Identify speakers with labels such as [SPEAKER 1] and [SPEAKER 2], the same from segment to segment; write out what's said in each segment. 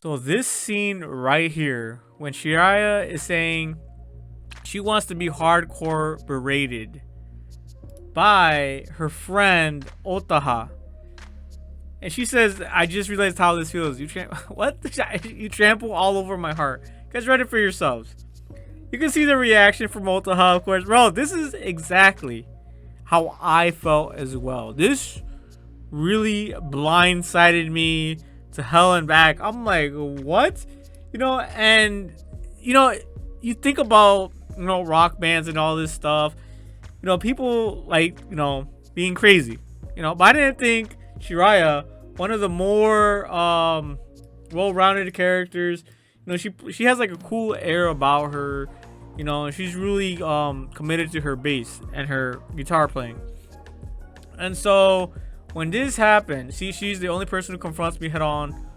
[SPEAKER 1] So this scene right here, when Shiraya is saying she wants to be hardcore berated by her friend Otaha. And she says, I just realized how this feels. What? You trample all over my heart. You guys read it for yourselves. You can see the reaction from Otaha, of course. Bro, this is exactly how I felt as well. This really blindsided me to hell and back. I'm like, what? And you think about rock bands and all this stuff. People like being crazy. But I didn't think Shiraya, one of the more well-rounded characters, she has like a cool air about her. She's really committed to her bass and her guitar playing. And so when this happened, she's the only person who confronts me head on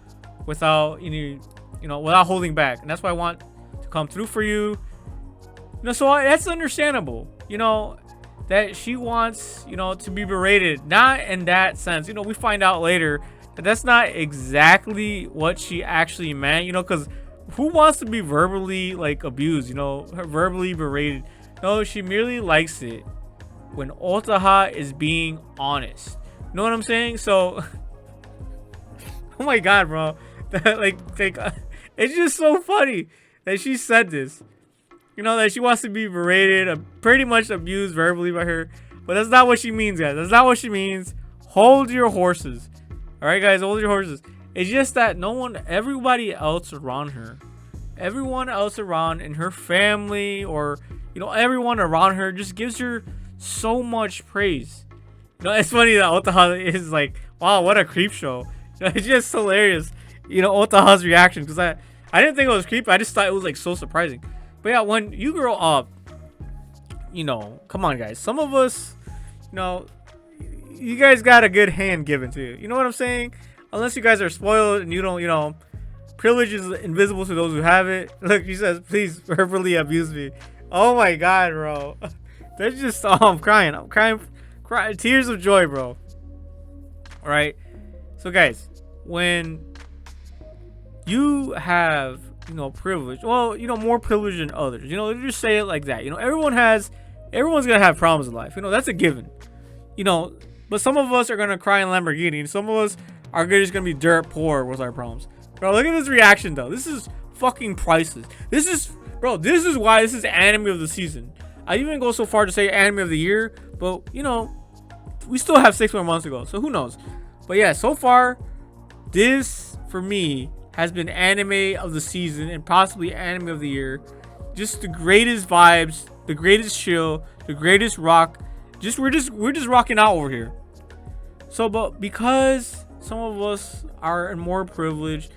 [SPEAKER 1] without without holding back. And that's why I want to come through for you. That's understandable. That she wants, to be berated. Not in that sense. We find out later that that's not exactly what she actually meant. Because who wants to be verbally abused? Verbally berated. No, she merely likes it when Otaha is being honest. You know what I'm saying? So, oh my god, bro. It's just so funny that she said this. That she wants to be berated, pretty much abused verbally by her. But that's not what she means, guys. That's not what she means. Hold your horses. Alright, guys, hold your horses. It's just that everybody else around her, everyone else around in her family, or, everyone around her just gives her so much praise. It's funny that Otaha is like, wow, what a creep show. It's just hilarious. Otaha's reaction, because I didn't think it was creepy. I just thought it was so surprising. But yeah, when you grow up, come on, guys. Some of us, you guys got a good hand given to you. You know what I'm saying? Unless you guys are spoiled and you don't, privilege is invisible to those who have it. Look, she says, please verbally abuse me. Oh my god, bro. That's just, I'm crying. I'm crying. Tears of joy, bro. Alright. So, guys, when you have privilege, well, more privilege than others, just say it like that. Everyone's gonna have problems in life, that's a given. But some of us are gonna cry in Lamborghini, and some of us are just gonna be dirt poor with our problems. Bro, look at this reaction though. This is fucking priceless. This is why this is anime of the season. I even go so far to say anime of the year, but we still have 6 more months to go, so who knows. But yeah, so far this for me has been anime of the season and possibly anime of the year. Just the greatest vibes, the greatest chill, the greatest rock. We're just rocking out over here. So, but because some of us are more privileged,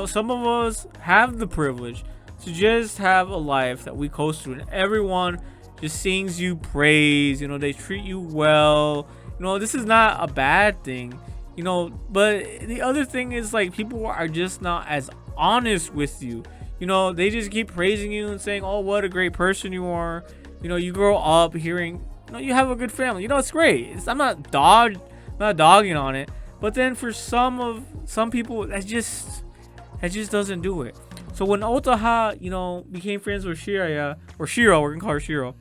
[SPEAKER 1] some of us have the privilege to just have a life that we coast through, and everyone just sings you praise. They treat you well. This is not a bad thing. But the other thing is people are just not as honest with you. They just keep praising you and saying, oh, what a great person you are. You grow up hearing, you have a good family. It's great. I'm not dogging on it. But then for some people, that just doesn't do it. So when Otaha, became friends with Shiraya, or Shiro, we're gonna call her Shiro.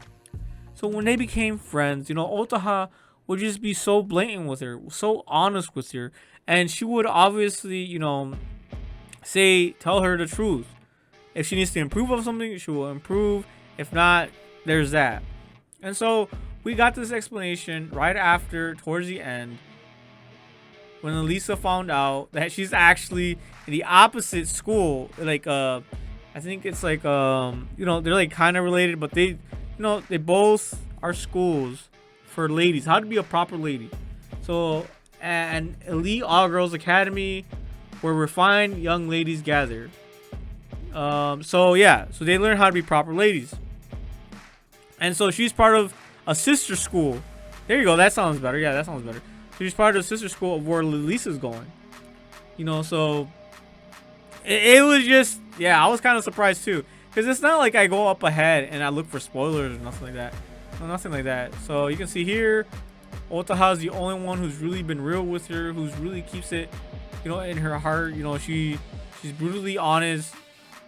[SPEAKER 1] So when they became friends, Otaha would just be so blatant with her, so honest with her, and she would obviously, tell her the truth. If she needs to improve on something, she will improve. If not, there's that. And so we got this explanation right after, towards the end, when Elisa found out that she's actually in the opposite school. I think it's they're kind of related, but they both are schools for ladies, how to be a proper lady. So an elite all-girls academy where refined young ladies gather. So they learn how to be proper ladies. And so she's part of a sister school. There you go, that sounds better. Yeah, that sounds better. So she's part of the sister school of where Lisa's going. So it was just, I was kind of surprised too, because it's not like I go up ahead and I look for spoilers or nothing like that. Nothing like that. So you can see here, Otaha's the only one who's really been real with her, who's really keeps it, in her heart. She She's brutally honest,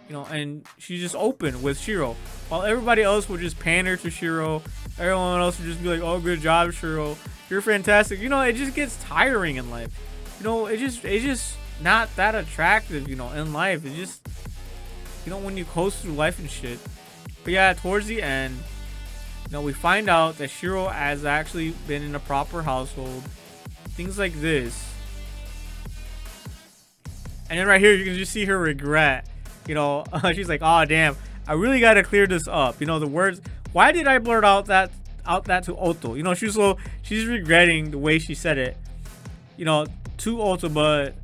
[SPEAKER 1] you know, and she's just open with Shiro. While everybody else would just pander to Shiro. Everyone else would just be like, oh, good job, Shiro. You're fantastic. You know, it just gets tiring in life. You know, it's just not that attractive, you know, in life. It's just, you know, when you coast through life and shit. But yeah, towards the end, you know, we find out that Shiro has actually been in a proper household. Things like this. And then right here, you can just see her regret. You know, she's like, oh, damn. I really got to clear this up. You know, the words. Why did I blurt out that to Otto? You know, she's regretting the way she said it. You know, to Otto, but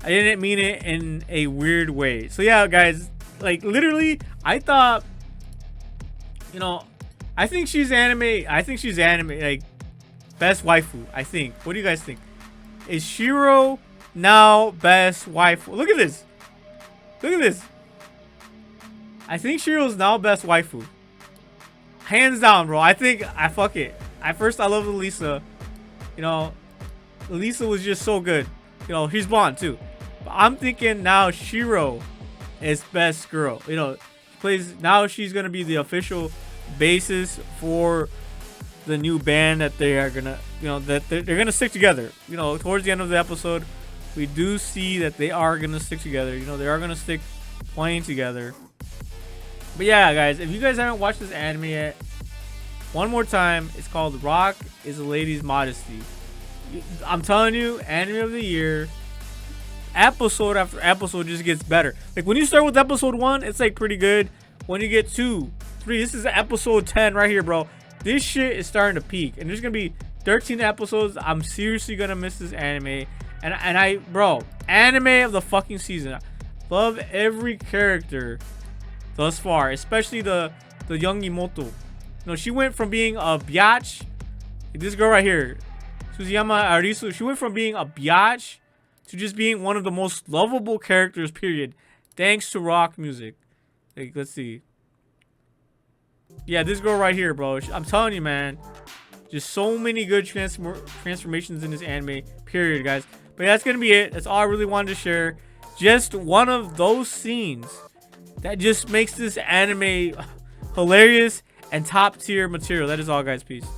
[SPEAKER 1] I didn't mean it in a weird way. So yeah, guys, like literally, I thought, you know, I think she's anime. Like best waifu. I think. What do you guys think? Is Shiro now best waifu? Look at this. Look at this. I think Shiro's now best waifu. Hands down, bro. Fuck it. At first, I love Elisa. You know, Elisa was just so good. You know, she's blonde too. But I'm thinking now Shiro is best girl. You know, now she's gonna be the official basis for the new band that they are gonna, you know, that they're gonna stick together. You know, towards the end of the episode, we do see that they are gonna stick together. You know, they are gonna stick playing together. But yeah, guys, if you guys haven't watched this anime yet, one more time, it's called Rock is a Lady's Modesty. I'm telling you, anime of the year, episode after episode just gets better. Like when you start with episode 1, it's like pretty good. When you get 2, 3, this is episode 10 right here, bro. This shit is starting to peak, and there's gonna be 13 episodes. I'm seriously gonna miss this anime, and bro, anime of the fucking season. Love every character thus far, especially the young Imoto. You know, she went from being a biatch, like this girl right here, Suzuyama Arisu. She went from being a biatch to just being one of the most lovable characters, period, thanks to rock music. Like, let's see. Yeah, this girl right here, bro. I'm telling you, man. Just so many good transformations in this anime, period, guys. But yeah, that's gonna be it. That's all I really wanted to share. Just one of those scenes that just makes this anime hilarious and top tier material. That is all, guys. Peace.